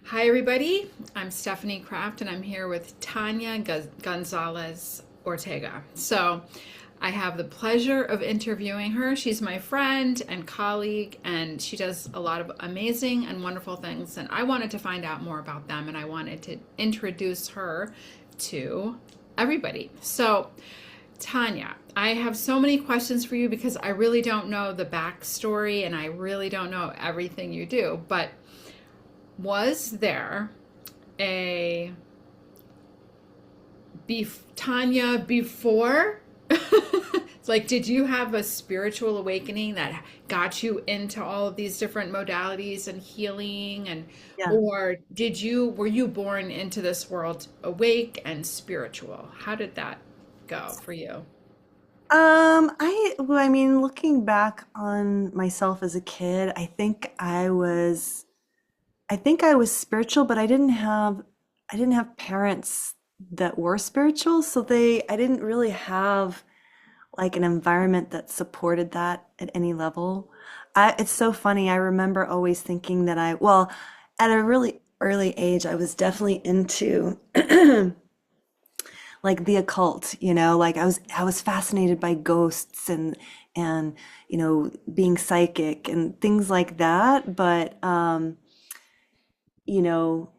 Hi, everybody. I'm Stephanie Kraft, and I'm here with Tania Gonzalez-Ortega. I have the pleasure of interviewing her. She's my friend and colleague, and she does a lot of amazing and wonderful things. And I wanted to find out more about them, and I wanted to introduce her to everybody. Tania, I have so many questions for you because I really don't know the backstory and I really don't know everything you do. But was there a Tanya before? It's like, did you have a spiritual awakening that got you into all of these different modalities and healing and Yeah. or were you born into this world awake and spiritual? How did that go for you? Well, I mean, looking back on myself as a kid, I think I was spiritual, but I didn't have parents that were spiritual, so I didn't really have like an environment that supported that at any level. It's so funny. I remember always thinking that well, at a really early age, I was definitely into like the occult, like I was fascinated by ghosts and being psychic and things like that. But you know,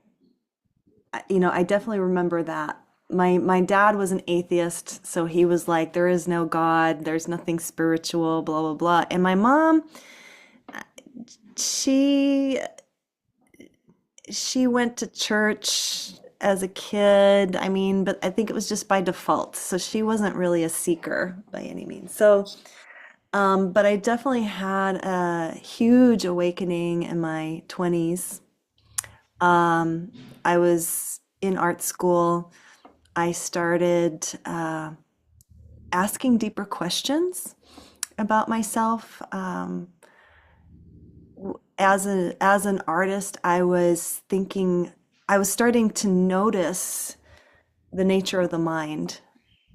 I definitely remember that. My dad was an atheist, so he was like, there is no God, there's nothing spiritual, blah blah blah. And my mom, she she went to church as a kid. I mean, but I think it was just by default. So she wasn't really a seeker by any means. But I definitely had a huge awakening in my 20s. Um, I was in art school. I started asking deeper questions about myself. As an artist, I was starting to notice the nature of the mind,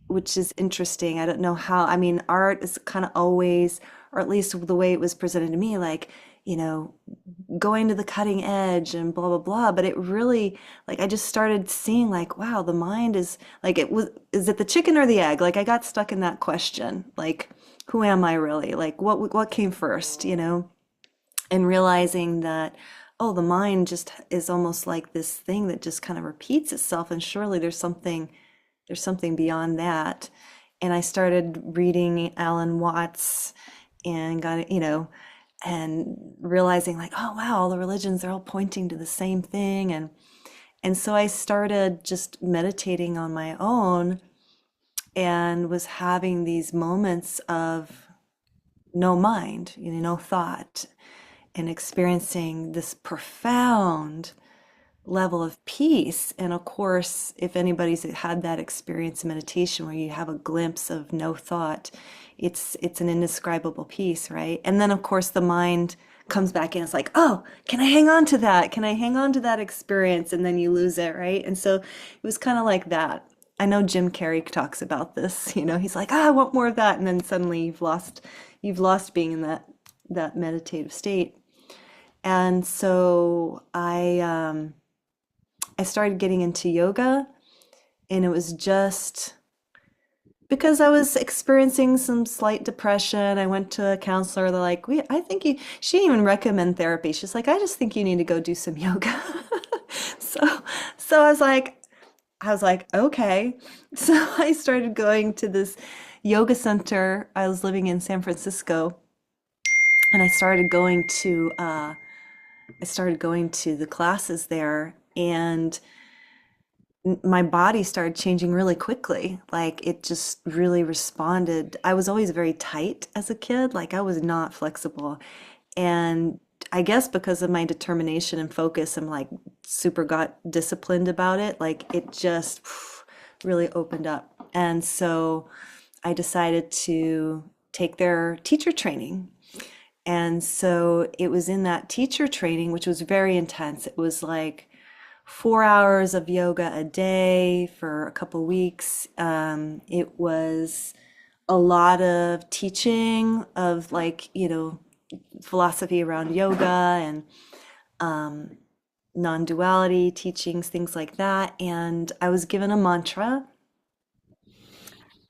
which is interesting. I don't know how, I mean, art is kind of always, or at least the way it was presented to me, like, you know, going to the cutting edge and blah, blah, blah. But it really, like, I just started seeing, like, wow, the mind is like, is it the chicken or the egg? Like, I got stuck in that question. Like, who am I really? Like, what came first, And realizing that, oh, the mind just is almost like this thing that just kind of repeats itself. And surely there's something beyond that. And I started reading Alan Watts and and realizing like, oh wow, all the religions, they're all pointing to the same thing. And so I started just meditating on my own and was having these moments of no mind, no thought, and experiencing this profound level of peace. And of course, if anybody's had that experience in meditation where you have a glimpse of no thought, it's an indescribable peace, right? And then of course the mind comes back in. It's like, oh, can I hang on to that? Can I hang on to that experience? And then you lose it, right? And so it was kind of like that. I know Jim Carrey talks about this, he's like, I want more of that. And then suddenly you've lost being in that meditative state. And so I started getting into yoga, and it was just because I was experiencing some slight depression. I went to a counselor. They're like, I think she didn't even recommend therapy. She's like, I just think you need to go do some yoga. So, so I was like, okay. So I started going to this yoga center. I was living in San Francisco, and I started going to the classes there, and my body started changing really quickly. Like it just really responded. I was always very tight as a kid. Like I was not flexible. And I guess because of my determination and focus, I'm like super got disciplined about it. Like it just really opened up. And so I decided to take their teacher training. And so it was in that teacher training, which was very intense. It was like 4 hours of yoga a day for a couple weeks. It was a lot of teaching of like, philosophy around yoga and non-duality teachings, things like that. And I was given a mantra,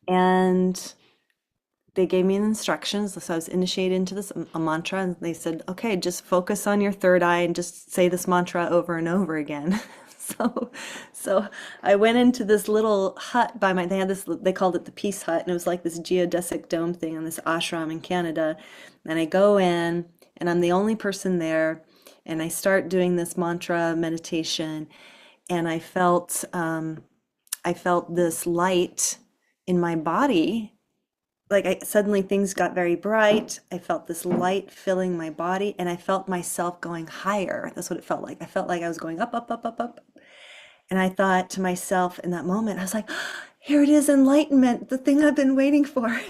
and they gave me instructions. So I was initiated into this a mantra, and they said, okay, just focus on your third eye and just say this mantra over and over again. So, so I went into this little hut by my, they had this, they called it the Peace Hut, and it was like this geodesic dome thing on this ashram in Canada. And I go in, and I'm the only person there, and I start doing this mantra meditation, and I felt this light in my body. Like suddenly things got very bright. I felt this light filling my body, and I felt myself going higher. That's what it felt like. I felt like I was going up, up, up, up, up. And I thought to myself in that moment, I was like, here it is, enlightenment, the thing I've been waiting for.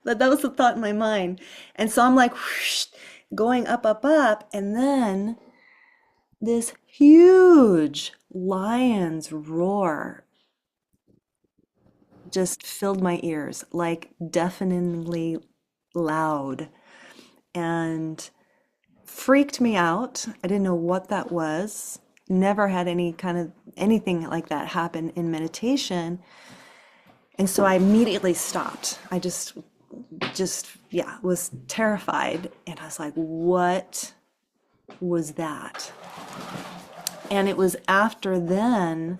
That was the thought in my mind. And so I'm like, whoosh, going up, up, up. And then this huge lion's roar just filled my ears, like deafeningly loud, and freaked me out. I didn't know what that was. Never had any kind of anything like that happen in meditation. And so I immediately stopped. I yeah, was terrified. And I was like, what was that? And it was after then,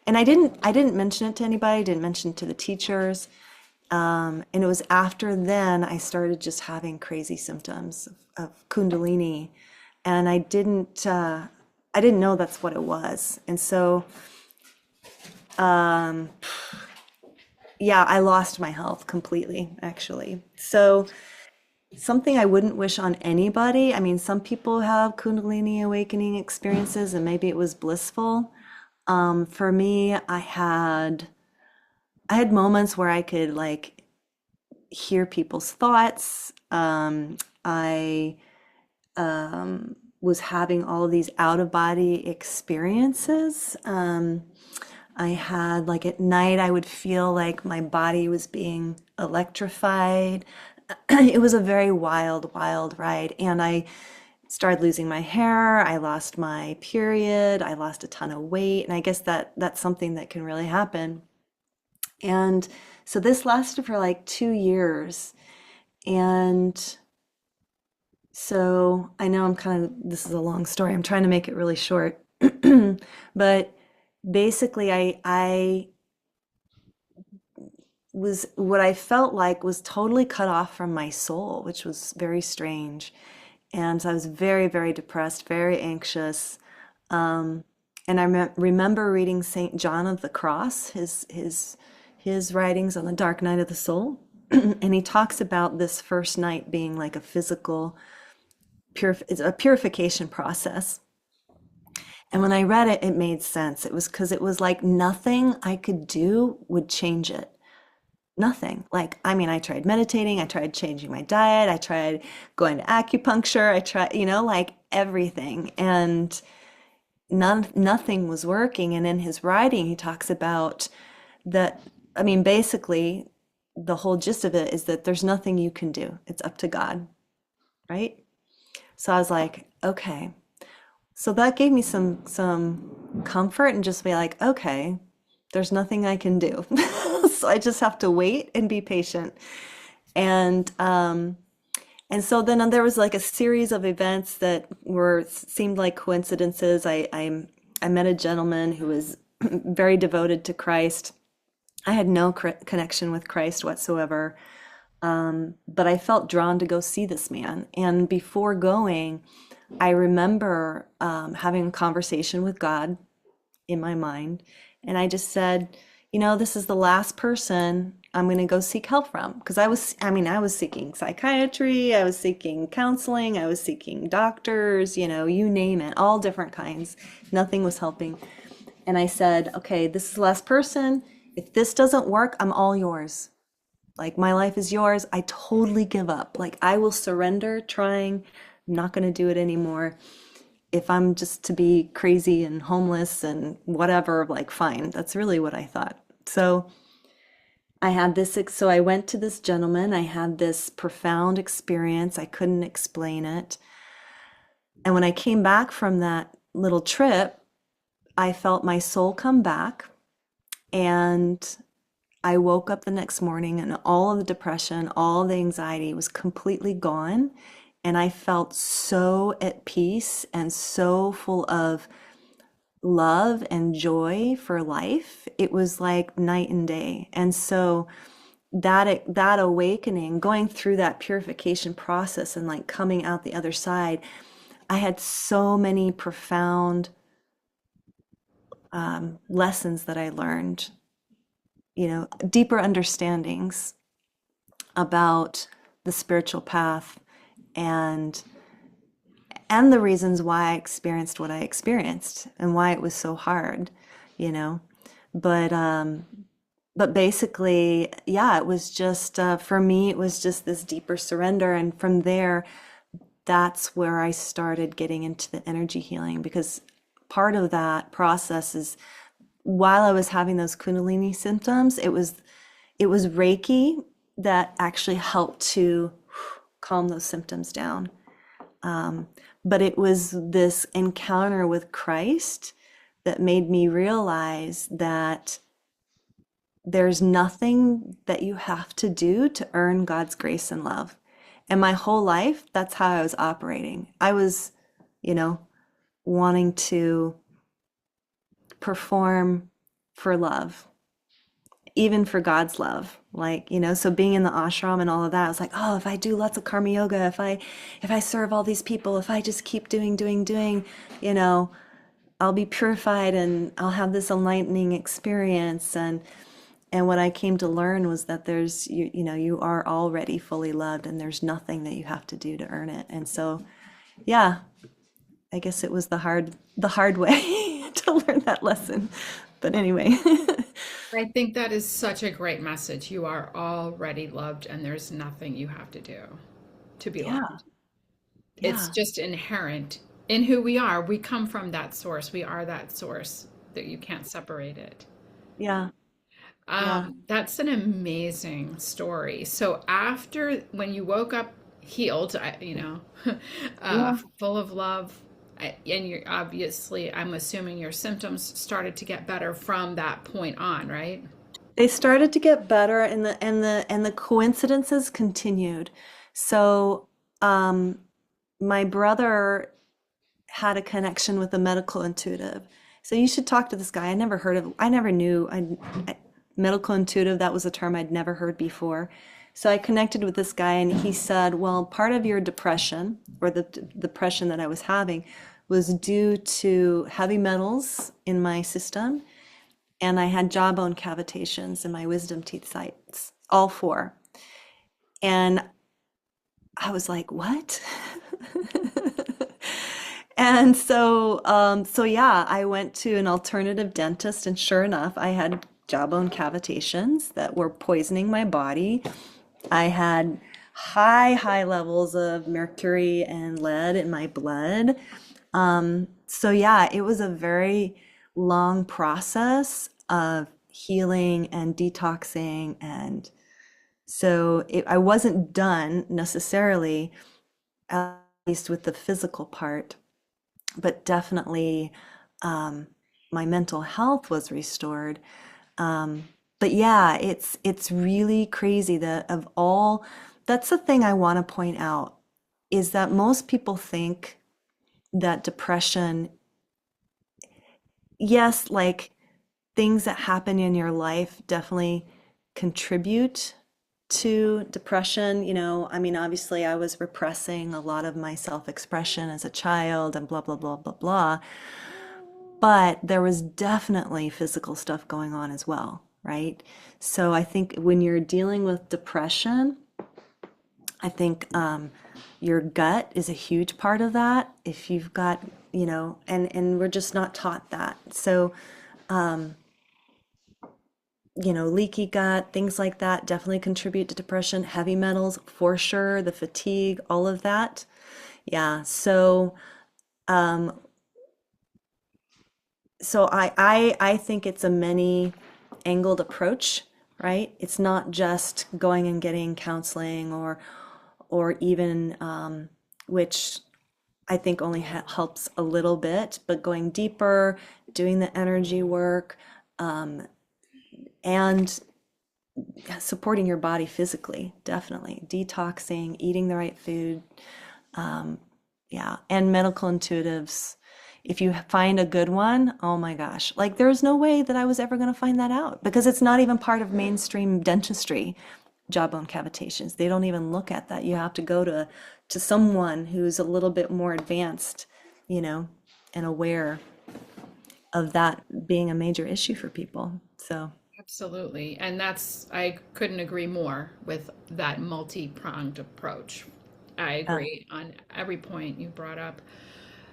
and I didn't mention it to anybody, didn't mention it to the teachers. And it was after then I started just having crazy symptoms of Kundalini, and I didn't know that's what it was. And so, yeah, I lost my health completely, actually. So something I wouldn't wish on anybody. I mean, some people have Kundalini awakening experiences, and maybe it was blissful. For me, I had moments where I could like hear people's thoughts. I was having all of these out of body experiences. I had like at night, I would feel like my body was being electrified. It was a very wild, wild ride. And I started losing my hair. I lost my period. I lost a ton of weight. And I guess that's something that can really happen. And so this lasted for like 2 years. And so I know this is a long story. I'm trying to make it really short. But basically, I was, what I felt like was totally cut off from my soul, which was very strange. And so I was very, very depressed, very anxious. And I remember reading Saint John of the Cross, his writings on the dark night of the soul. And he talks about this first night being like a physical it's a purification process. And when I read it, it made sense. It was because it was like nothing I could do would change it. Nothing. Like, I mean, I tried meditating, I tried changing my diet, I tried going to acupuncture, I tried, like everything. And nothing was working. And in his writing, he talks about that. I mean, basically, the whole gist of it is that there's nothing you can do. It's up to God, right? So I was like, okay. So that gave me some comfort, and just be like, okay, there's nothing I can do. So I just have to wait and be patient. And so then there was like a series of events that seemed like coincidences. I met a gentleman who was very devoted to Christ. I had no connection with Christ whatsoever. But I felt drawn to go see this man. And before going, I remember having a conversation with God in my mind. And I just said, this is the last person I'm going to go seek help from. Because I was seeking psychiatry, I was seeking counseling, I was seeking doctors, you name it, all different kinds. Nothing was helping. And I said, okay, this is the last person. If this doesn't work, I'm all yours. Like, my life is yours. I totally give up. Like, I will surrender trying. I'm not going to do it anymore. If I'm just to be crazy and homeless and whatever, like, fine. That's really what I thought. So I went to this gentleman. I had this profound experience. I couldn't explain it. And when I came back from that little trip, I felt my soul come back, and I woke up the next morning and all of the depression, all the anxiety was completely gone. And I felt so at peace and so full of love and joy for life. It was like night and day. And so that awakening, going through that purification process and like coming out the other side, I had so many profound lessons that I learned, deeper understandings about the spiritual path, and the reasons why I experienced what I experienced and why it was so hard, you know. But basically, yeah, it was just for me, it was just this deeper surrender, and from there, that's where I started getting into the energy healing, because part of that process is, while I was having those Kundalini symptoms, it was Reiki that actually helped to calm those symptoms down. But it was this encounter with Christ that made me realize that there's nothing that you have to do to earn God's grace and love. And my whole life, that's how I was operating. I was, wanting to perform for love, even for God's love. Like, so being in the ashram and all of that, I was like, oh, if I do lots of karma yoga, if I serve all these people, if I just keep doing, I'll be purified and I'll have this enlightening experience. And what I came to learn was that you are already fully loved, and there's nothing that you have to do to earn it. And so, yeah, I guess it was the hard way to learn that lesson. But anyway. I think that is such a great message. You are already loved, and there's nothing you have to do to be Yeah, loved. It's yeah, just inherent in who we are. We come from that source. We are that source, that you can't separate it. yeah, yeah, That's an amazing story. So after, when you woke up healed, yeah. full of love, and you're obviously, I'm assuming your symptoms started to get better from that point on, right? They started to get better, and the coincidences continued. So, my brother had a connection with a medical intuitive. So you should talk to this guy. I never knew. Medical intuitive, that was a term I'd never heard before. So I connected with this guy, and he said, well, part of your depression, or the depression that I was having, was due to heavy metals in my system, and I had jawbone cavitations in my wisdom teeth sites, all four. And I was like, what? And so yeah, I went to an alternative dentist, and sure enough, I had jawbone cavitations that were poisoning my body. I had high levels of mercury and lead in my blood. So yeah, it was a very long process of healing and detoxing, and so I wasn't done necessarily, at least with the physical part, but definitely my mental health was restored. But yeah, it's really crazy that of all, that's the thing I want to point out, is that most people think that depression, yes, like things that happen in your life definitely contribute to depression. I mean, obviously, I was repressing a lot of my self-expression as a child and blah, blah, blah, blah, blah. But there was definitely physical stuff going on as well, right? So I think when you're dealing with depression, I think your gut is a huge part of that. If you've got, and we're just not taught that. So, leaky gut, things like that definitely contribute to depression. Heavy metals, for sure, the fatigue, all of that. Yeah. So I think it's a many angled approach, right? It's not just going and getting counseling, or even which I think only helps a little bit, but going deeper, doing the energy work, and supporting your body physically, definitely. Detoxing, eating the right food, yeah, and medical intuitives. If you find a good one, oh my gosh, like there's no way that I was ever going to find that out because it's not even part of mainstream dentistry, jawbone cavitations. They don't even look at that. You have to go to someone who's a little bit more advanced, you know, and aware of that being a major issue for people. So, Absolutely. And that's, I couldn't agree more with that multi-pronged approach. I uh, agree on every point you brought up.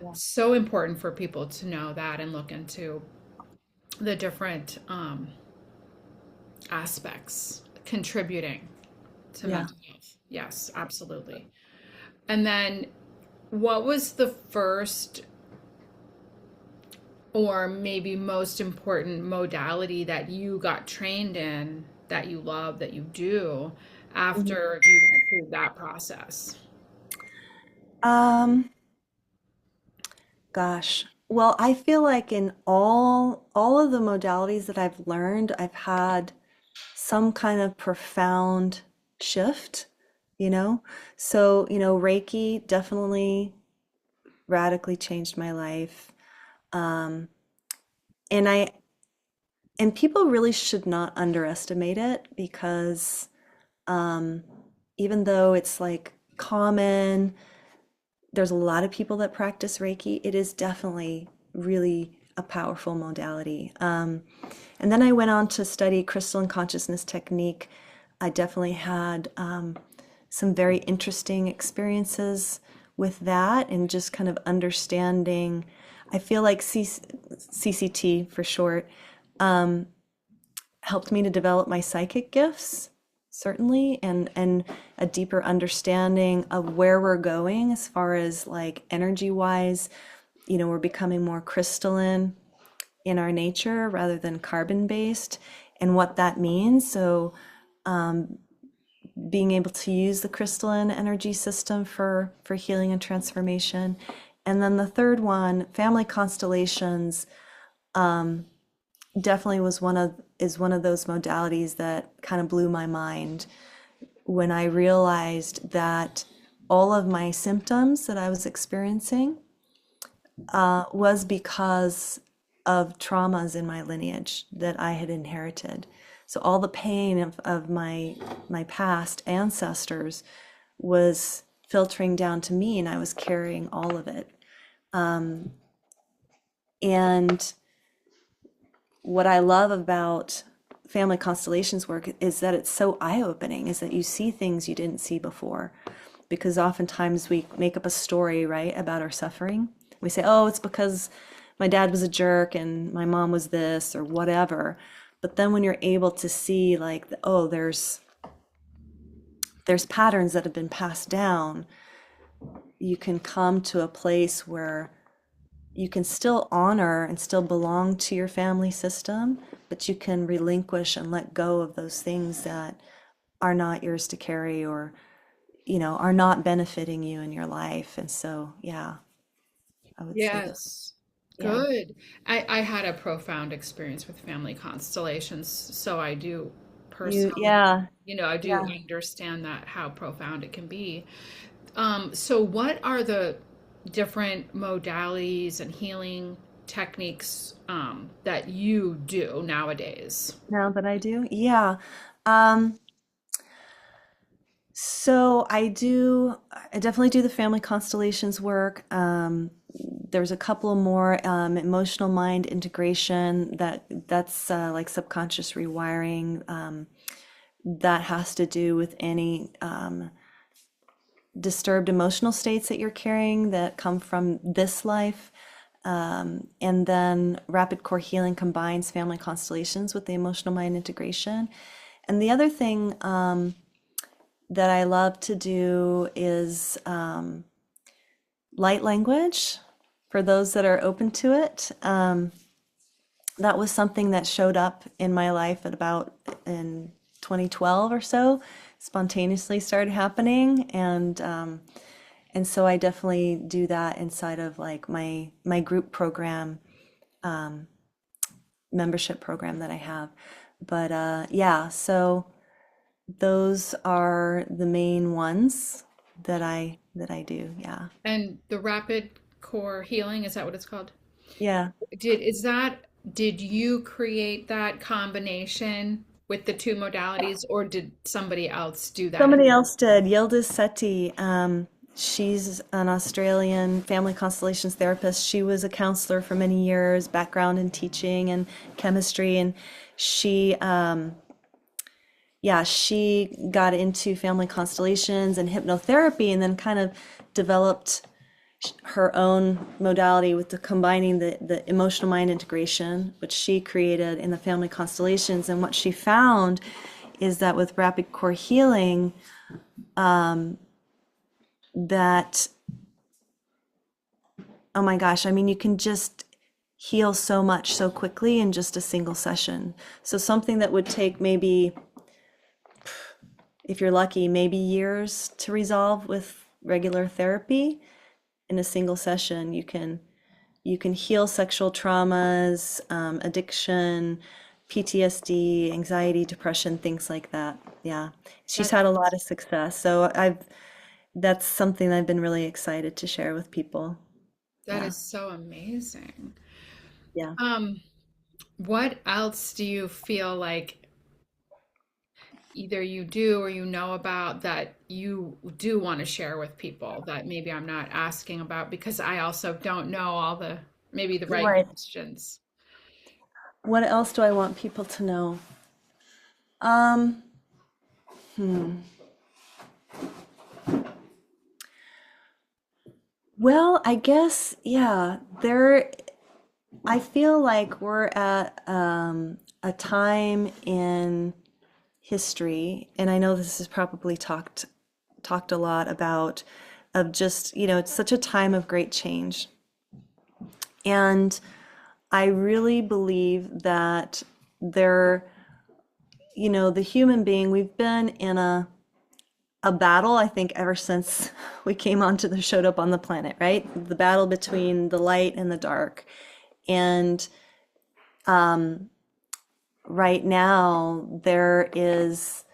yeah. So important for people to know that and look into the different aspects contributing to Yeah. mental health. Yes, absolutely. And then what was the first or maybe most important modality that you got trained in that you love, that you do Mhm. after you went through that process? Um, Gosh. Well, I feel like in all of the modalities that I've learned, I've had some kind of profound shift, you know? So, Reiki definitely radically changed my life. Um, and I and people really should not underestimate it because um, even though it's like common, there's a lot of people that practice Reiki. It is definitely really a powerful modality. And then I went on to study crystalline consciousness technique. I definitely had some very interesting experiences with that and just kind of understanding. I feel like CCT for short helped me to develop my psychic gifts, certainly, and a deeper understanding of where we're going as far as like energy wise. We're becoming more crystalline in our nature rather than carbon based and what that means. So, being able to use the crystalline energy system for healing and transformation. And then the third one, family constellations, definitely is one of those modalities that kind of blew my mind when I realized that all of my symptoms that I was experiencing was because of traumas in my lineage that I had inherited. So all the pain of my past ancestors was filtering down to me, and I was carrying all of it. And what I love about family constellations work is that it's so eye-opening, is that you see things you didn't see before. Because oftentimes we make up a story, right, about our suffering. We say, oh, it's because my dad was a jerk and my mom was this or whatever. But then when you're able to see like, oh, there's patterns that have been passed down, you can come to a place where you can still honor and still belong to your family system, but you can relinquish and let go of those things that are not yours to carry or, are not benefiting you in your life. And so, yeah, I would say that, Yes. yeah. Good. I had a profound experience with family constellations, so I do personally, Yeah, I do yeah. understand that how profound it can be. So what are the different modalities and healing techniques that you do nowadays? Now that I do, yeah. Um, So I definitely do the family constellations work. There's a couple more emotional mind integration that's like subconscious rewiring that has to do with any disturbed emotional states that you're carrying that come from this life. And then rapid core healing combines family constellations with the emotional mind integration. And the other thing that I love to do is light language for those that are open to it. That was something that showed up in my life at about in 2012 or so, spontaneously started happening. And so I definitely do that inside of like my group program, um, membership program that I have. But yeah, so those are the main ones that I do. Yeah. And the rapid core healing, is that what it's called? Yeah. Did you create that combination with the two modalities, or did somebody else do that? Somebody else did. Yildiz Sethi. She's an Australian family constellations therapist. She was a counselor for many years, background in teaching and chemistry, and she, yeah, she got into family constellations and hypnotherapy, and then kind of developed her own modality with the combining the emotional mind integration, which she created in the family constellations. And what she found is that with rapid core healing, that, oh my gosh, I mean, you can just heal so much so quickly in just a single session. So something that would take maybe, if you're lucky, maybe years to resolve with regular therapy, in a single session, you can heal sexual traumas, addiction, PTSD, anxiety, depression, things like that. Yeah, she's That had a lot of success. So that's something I've been really excited to share with people. that Yeah, is so amazing. yeah. Um, what else do you feel like either you do or you know about that you do want to share with people that maybe I'm not asking about because I also don't know all the maybe the right Right. questions. What else do I want people to know? Um, hmm. Well, I guess, yeah, I feel like we're at a time in history, and I know this is probably talked a lot about, of just, it's such a time of great change. And I really believe that there, the human being, we've been in a battle, I think, ever since we came onto the showed up on the planet, right? The battle between the light and the dark. And right now, there is,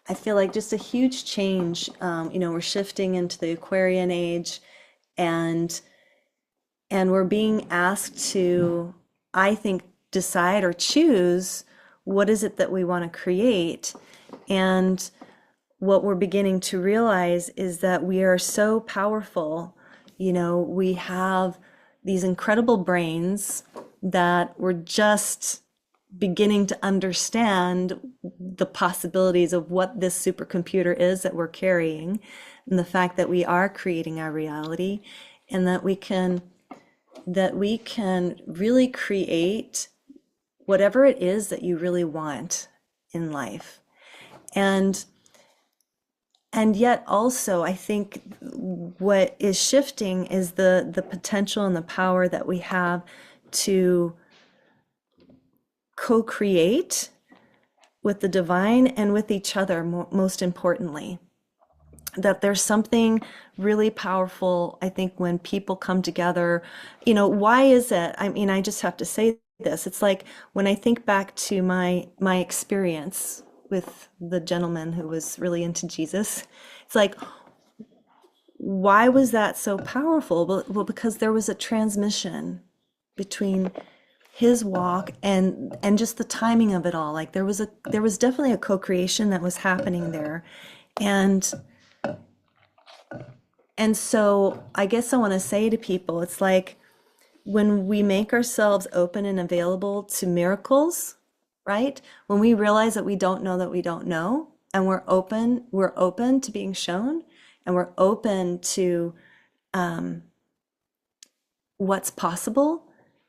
I feel like, just a huge change. We're shifting into the Aquarian age, and we're being asked to, I think, decide or choose what is it that we want to create. And what we're beginning to realize is that we are so powerful. We have these incredible brains that we're just beginning to understand the possibilities of what this supercomputer is that we're carrying, and the fact that we are creating our reality, and that we can really create whatever it is that you really want in life. And yet also, I think what is shifting is the potential and the power that we have to co-create with the divine and with each other, most importantly. That there's something really powerful, I think, when people come together. Why is it? I mean, I just have to say this. It's like when I think back to my experience with the gentleman who was really into Jesus, it's like, why was that so powerful? Well, because there was a transmission between his walk and just the timing of it all. Like there was definitely a co-creation that was happening there. And so I guess I want to say to people, it's like when we make ourselves open and available to miracles, right? When we realize that we don't know that we don't know, and we're open to being shown, and we're open to what's possible,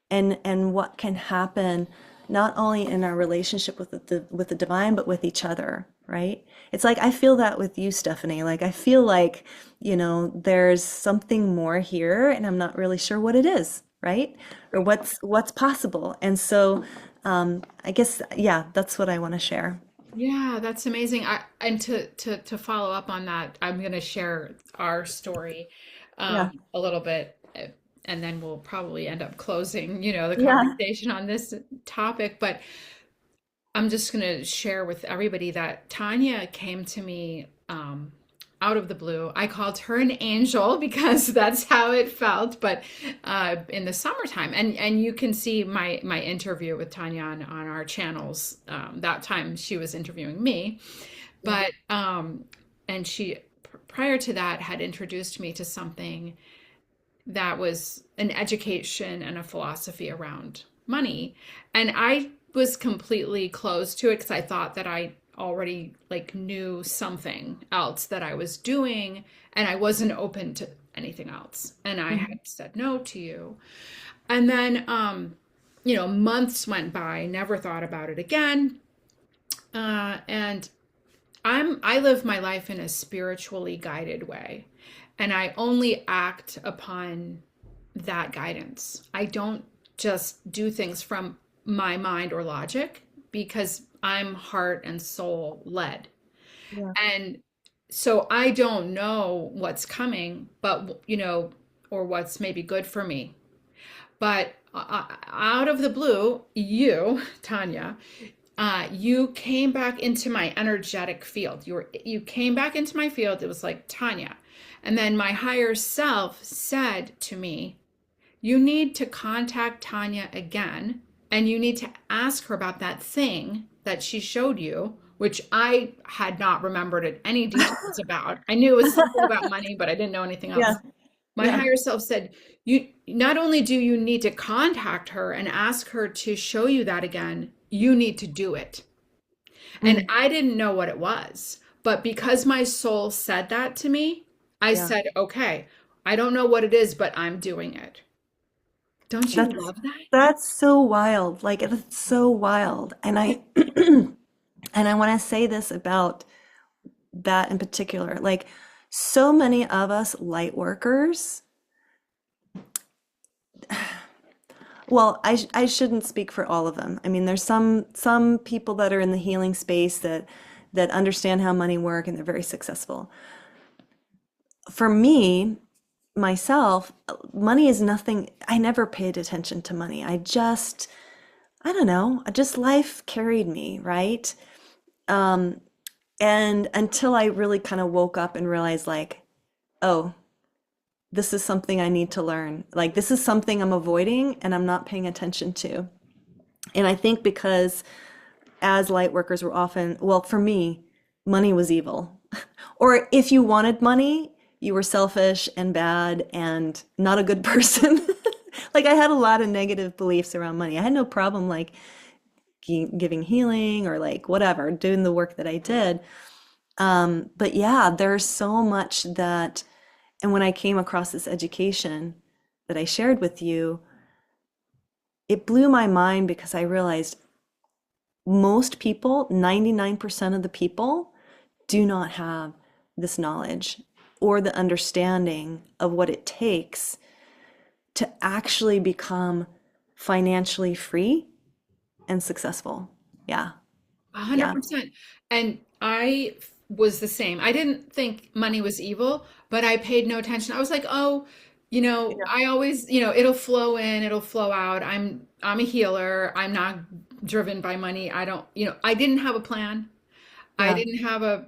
and what can happen, not only in our relationship with the divine, but with each other, right? It's like I feel that with you, Stephanie. Like I feel like, there's something more here, and I'm not really sure what it is, right? Or what's possible. And so I guess, yeah, that's what I want to share. Yeah, that's amazing. And to follow up on that, I'm going to share our story Yeah. a little bit, and then we'll probably end up closing, the Yeah. conversation on this topic. But I'm just going to share with everybody that Tanya came to me out of the blue. I called her an angel because that's how it felt, but in the summertime. And you can see my interview with Tanya on our channels. That time she was interviewing me, Yeah. but and she prior to that had introduced me to something that was an education and a philosophy around money. And I was completely closed to it because I thought that I already like knew something else that I was doing and I wasn't open to anything else. And I Mhm. had said no to you. And then months went by, never thought about it again. And I live my life in a spiritually guided way. And I only act upon that guidance. I don't just do things from my mind or logic because I'm heart and soul led. Yeah. And so I don't know what's coming, but, or what's maybe good for me. But out of the blue, you, Tanya, you came back into my energetic field. You came back into my field. It was like Tanya. And then my higher self said to me, you need to contact Tanya again and you need to ask her about that thing that she showed you, which I had not remembered any details about. I knew it was something about money, but I didn't know anything Yeah. else. My Yeah. higher self said, you not only do you need to contact her and ask her to show you that again, you need to do it. And Mm. I didn't know what it was. But because my soul said that to me, I Yeah. said, okay, I don't know what it is, but I'm doing it. Don't you That's love that? that's so wild. Like it's so wild. And I and I want to say this about that in particular. Like so many of us light workers, well, I shouldn't speak for all of them. I mean, there's some people that are in the healing space that understand how money work and they're very successful. For me, myself, money is nothing. I never paid attention to money. I don't know, just life carried me, right? Um, and until I really kind of woke up and realized, like, oh, this is something I need to learn. Like, this is something I'm avoiding and I'm not paying attention to. And I think because as light workers, we're often, well, for me, money was evil. Or if you wanted money, you were selfish and bad and not a good person. Like I had a lot of negative beliefs around money. I had no problem like giving healing or like whatever, doing the work that I did. But yeah, there's so much that, and when I came across this education that I shared with you, it blew my mind because I realized most people, 99% of the people, do not have this knowledge or the understanding of what it takes to actually become financially free and successful. Yeah. Yeah. 100%. And I was the same. I didn't think money was evil, but I paid no attention. I was like, oh, Yeah. I always, it'll flow in, it'll flow out. I'm a healer. I'm not driven by money. I don't, I didn't have a plan. I Yeah. didn't have a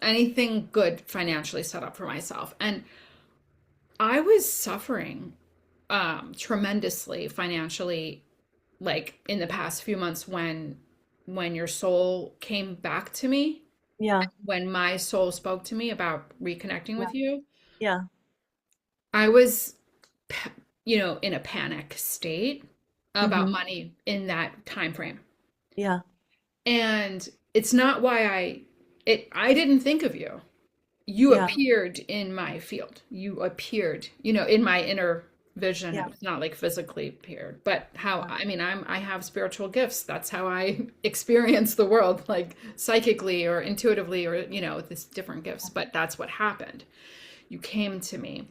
anything good financially set up for myself. And I was suffering tremendously financially like in the past few months when your soul came back to me, Yeah. when my soul spoke to me about reconnecting Yeah. with you, Yeah. I was in a panic state about Hmm. money in that time frame. Yeah. And it's not why I didn't think of you. You Yeah. appeared in my field. You appeared, in my inner vision. Yeah. It's not like physically appeared, but how, I mean, I have spiritual gifts. That's how I experience the world, like psychically or intuitively or, this different gifts, but that's what happened. You came to me.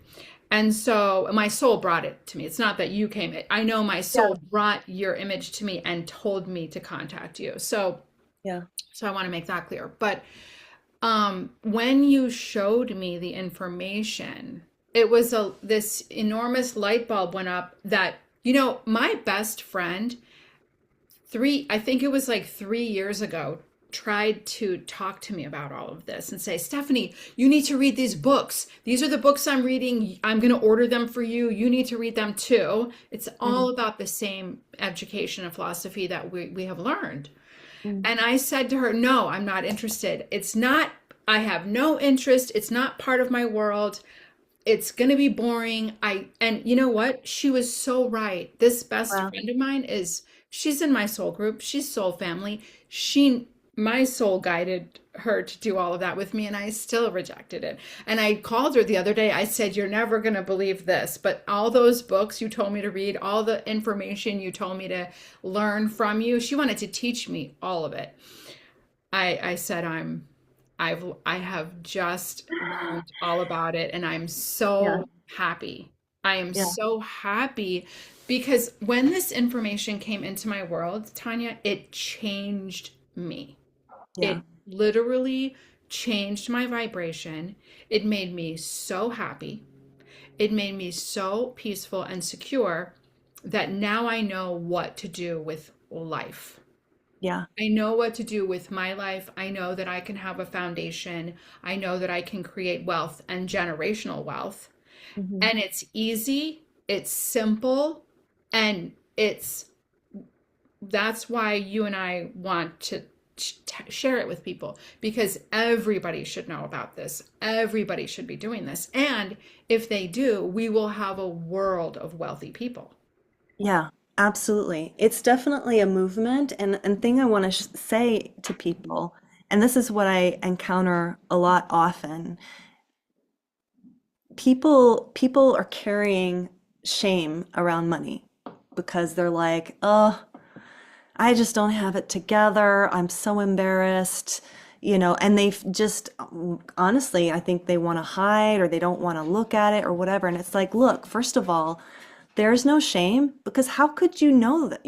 And so my soul brought it to me. It's not that you came. I know my Yeah. soul brought your image to me and told me to contact you. So Yeah. So I want to make that clear. But when you showed me the information, it was this enormous light bulb went up that, my best friend, I think it was like 3 years ago, tried to talk to me about all of this and say, Stephanie, you need to read these books. These are the books I'm reading. I'm going to order them for you. You need to read them too. It's Mhm. all about the same education and philosophy that we have learned. Mm. And I said to her, no, I'm not interested. It's not, I have no interest. It's not part of my world. It's going to be boring. And you know what? She was so right. This best Wow. friend of mine she's in my soul group. She's soul family. My soul guided her to do all of that with me, and I still rejected it. And I called her the other day. I said, you're never going to believe this, but all those books you told me to read, all the information you told me to learn from you, she wanted to teach me all of it. I said I have just learned all about it and I'm Yeah. so happy. I am Yeah. so happy because when this information came into my world, Tanya, it changed me. Yeah. It literally changed my vibration. It made me so happy. It made me so peaceful and secure that now I know what to do with life. Yeah. I know what to do with my life. I know that I can have a foundation. I know that I can create wealth and generational wealth. Hmm. And it's easy, it's simple, and that's why you and I want to share it with people because everybody should know about this. Everybody should be doing this. And if they do, we will have a world of wealthy people. Yeah, absolutely. It's definitely a movement and thing I want to say to people, and this is what I encounter a lot often. People are carrying shame around money because they're like, "Oh, I just don't have it together. I'm so embarrassed." And they've just honestly, I think they want to hide or they don't want to look at it or whatever. And it's like, look, first of all, there's no shame because how could you know that?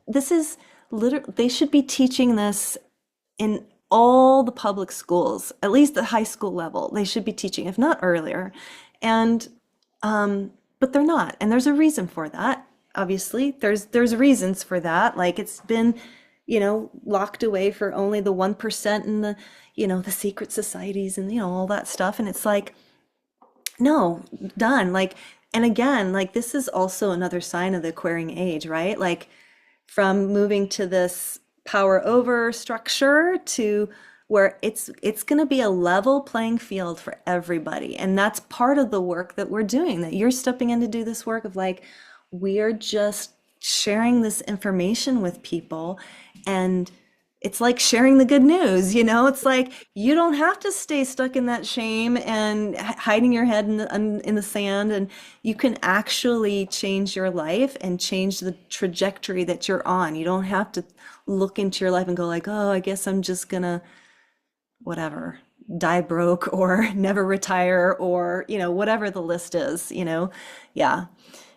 This is literally, they should be teaching this in all the public schools, at least at high school level. They should be teaching, if not earlier. And but they're not, and there's a reason for that. Obviously, there's reasons for that. Like it's been, locked away for only the 1% in the secret societies and all that stuff. And it's like, no, done. Like, and again, like this is also another sign of the Aquarian age, right? Like from moving to this power over structure to where it's going to be a level playing field for everybody. And that's part of the work that we're doing, that you're stepping in to do this work of like, we are just sharing this information with people. And it's like sharing the good news, It's like you don't have to stay stuck in that shame and hiding your head in the sand, and you can actually change your life and change the trajectory that you're on. You don't have to look into your life and go like, "Oh, I guess I'm just gonna whatever, die broke or never retire or, whatever the list is, Yeah.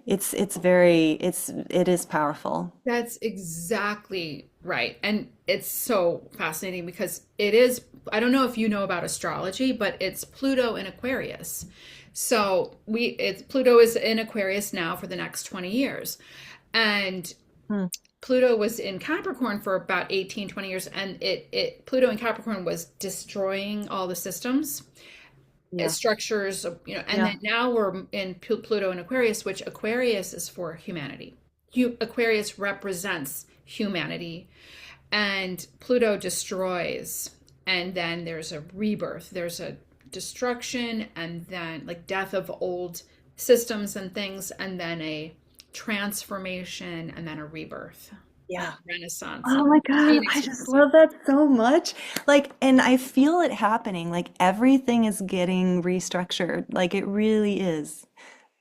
It is powerful. That's exactly right. And it's so fascinating because it is, I don't know if you know about astrology, but it's Pluto in Aquarius. So Pluto is in Aquarius now for the next 20 years. And Hmm. Pluto was in Capricorn for about 18, 20 years. And Pluto in Capricorn was destroying all the systems, Yeah. structures, and Yeah. then now we're in Pluto and Aquarius, which Aquarius is for humanity. Aquarius represents humanity, and Pluto destroys, and then there's a rebirth, there's a destruction, and then like death of old systems and things, and then a transformation, and then a rebirth, Yeah. and renaissance, Oh and my God, I Phoenix just rising. love that so much. Like, and I feel it happening. Like everything is getting restructured. Like it really is.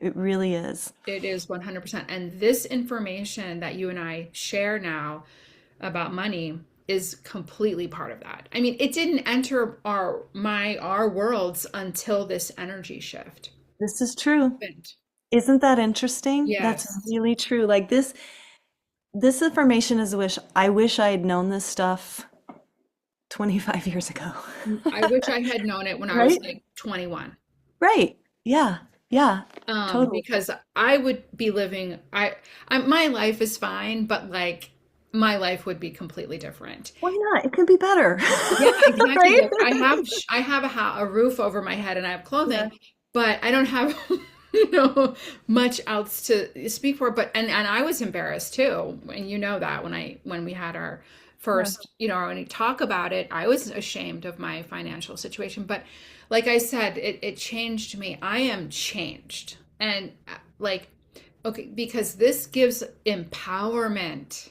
It really is. It is 100%. And this information that you and I share now about money is completely part of that. I mean, it didn't enter our worlds until this energy shift This is true. happened. Isn't that interesting? That's Yes. really true. Like this. This information is a wish. I wish I had known this stuff 25 years ago. I wish I had known it when I was Right? like 21. Right. Yeah. Yeah. Totally. Because I would be living my life is fine, but like my life would be completely different. Why not? It could be better. Yeah, exactly. Right? Like I have a roof over my head and I have Yeah. clothing, but I don't have much else to speak for. But and I was embarrassed too, and you know that when we had our Yeah. first, when we talk about it, I was ashamed of my financial situation. But like I said, it changed me. I am changed, and like okay, because this gives empowerment.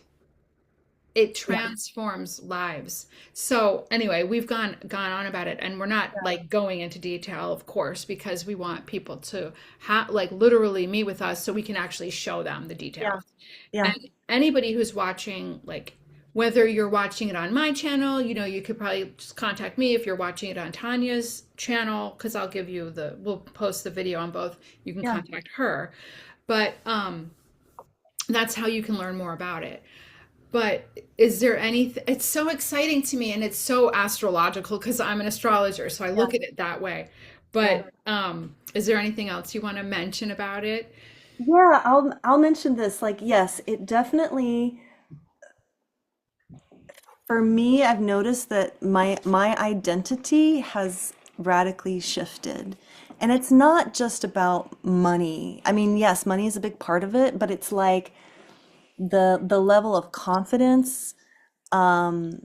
It Yeah. transforms lives. So anyway, we've gone on about it, and we're not Yeah. like going into detail, of course, because we want people to have like literally meet with us so we can actually show them the Yeah. details. Yeah. And anybody who's watching, like whether you're watching it on my channel, you could probably just contact me if you're watching it on Tanya's channel, because we'll post the video on both. You can Yeah. contact her. But that's how you can learn more about it. But is there anything, it's so exciting to me and it's so astrological because I'm an astrologer, so I Yeah. look at it that way. Yeah. But is there anything else you want to mention about it? Yeah, I'll mention this. Like, yes, it definitely, for me, I've noticed that my identity has radically shifted. And it's not just about money. I mean, yes, money is a big part of it, but it's like the level of confidence, um,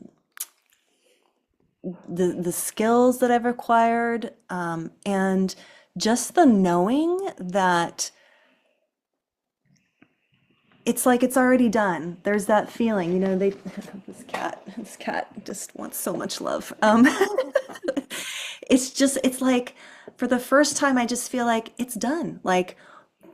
the skills that I've acquired, and just the knowing that it's like it's already done. There's that feeling, they this cat just wants so much love. It's like for the first time I just feel like it's done. Like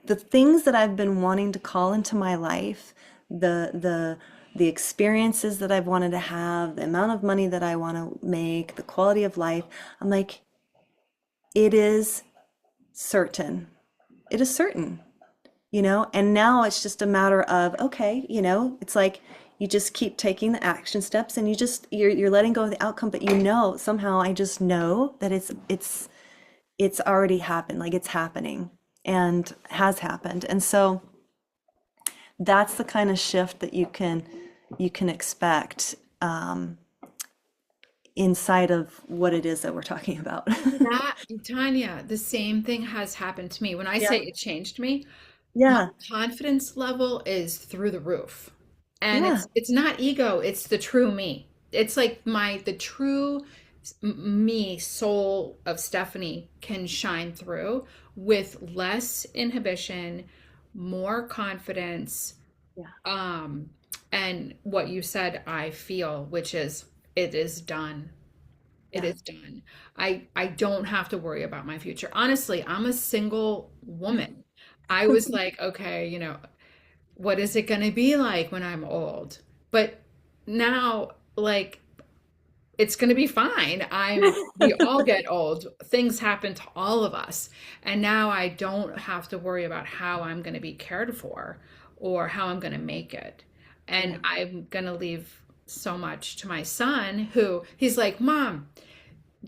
the things that I've been wanting to call into my life, the experiences that I've wanted to have, the amount of money that I want to make, the quality of life, I'm like, it is certain. It is certain. And now it's just a matter of, okay, it's like you just keep taking the action steps and you're letting go of the outcome, but somehow I just know that it's already happened, like it's happening and has happened. And so that's the kind of shift that you can expect, inside of what it is that we're talking about. That, Tanya, the same thing has happened to me. When I Yeah. say it changed me, my Yeah. confidence level is through the roof. And Yeah. it's not ego, it's the true me. It's like the true me soul of Stephanie can shine through with less inhibition, more confidence, Yeah. um and what you said I feel, which is it is done. It Yeah. is done. I don't have to worry about my future. Honestly, I'm a single woman. I was like, okay, what is it going to be like when I'm old? But now, like, it's going to be fine. We all get old. Things happen to all of us. And now I don't have to worry about how I'm going to be cared for or how I'm going to make it. And Yeah. I'm going to leave so much to my son, who he's like, Mom,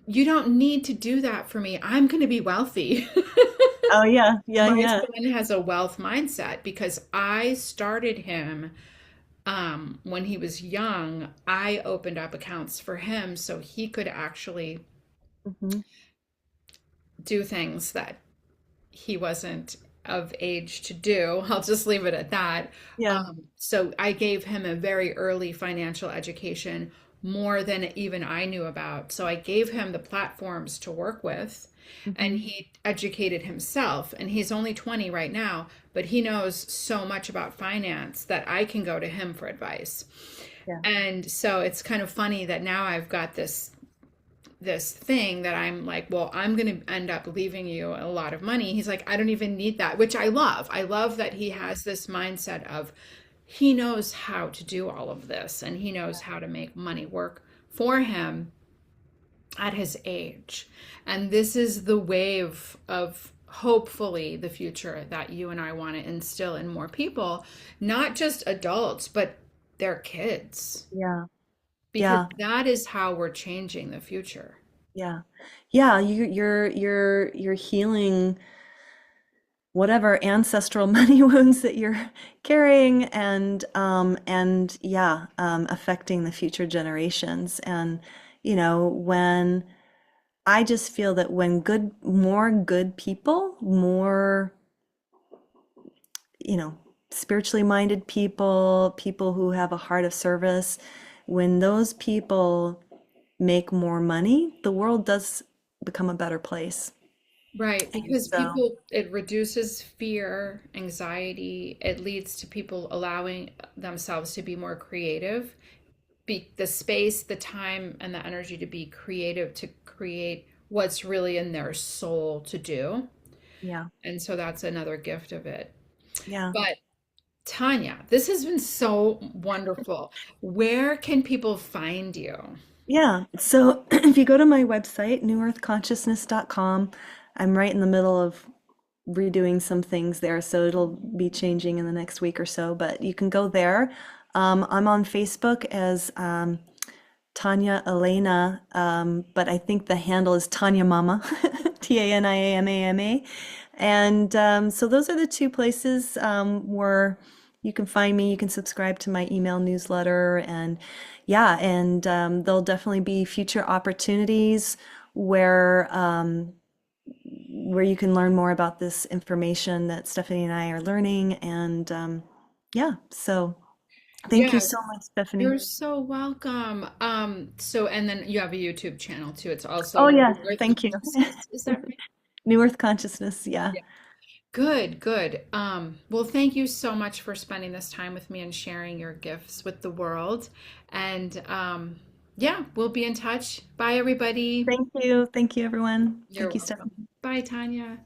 you don't need to do that for me. I'm going to be wealthy. Oh yeah. Yeah. My Yeah. son has a wealth mindset because I started him when he was young. I opened up accounts for him so he could actually Hmm. do things that he wasn't of age to do. I'll just leave it at that. Yeah. So I gave him a very early financial education, more than even I knew about. So I gave him the platforms to work with, and Hmm. he educated himself. And he's only 20 right now, but he knows so much about finance that I can go to him for advice. Yeah. And so it's kind of funny that now I've got this thing that I'm like, well, I'm going to end up leaving you a lot of money. He's like, I don't even need that, which I love. I love that he has this mindset of he knows how to do all of this and he knows how to make money work for him at his age. And this is the wave of hopefully the future that you and I want to instill in more people, not just adults, but their kids, Yeah. because Yeah. that is how we're changing the future. Yeah. Yeah, you're healing whatever ancestral money wounds that you're carrying, and yeah, affecting the future generations. And when I just feel that when more good people, more, you know, spiritually minded people, people who have a heart of service, when those people make more money, the world does become a better place. Right, And because so, people, it reduces fear, anxiety. It leads to people allowing themselves to be more creative, be the space, the time, and the energy to be creative, to create what's really in their soul to do. yeah, And so that's another gift of it. yeah. But Tanya, this has been so wonderful. Where can people find you? Yeah. So if you go to my website, newearthconsciousness.com, I'm right in the middle of redoing some things there, so it'll be changing in the next week or so, but you can go there. I'm on Facebook as Tanya Elena, but I think the handle is Tanya Mama, Taniamama. And so those are the two places where you can find me. You can subscribe to my email newsletter, and yeah, and there'll definitely be future opportunities where where you can learn more about this information that Stephanie and I are learning. And yeah, so thank you Yes, so much, Stephanie. you're so welcome. So and then you have a YouTube channel too. It's Oh, also yes, Earth thank you. Consciousness. Is that right? New Earth Consciousness, yeah. Yeah. Good, good. Well, thank you so much for spending this time with me and sharing your gifts with the world. And yeah, we'll be in touch. Bye, everybody. Thank you. Thank you, everyone. You're Thank you, welcome. Stephanie. Bye, Tanya.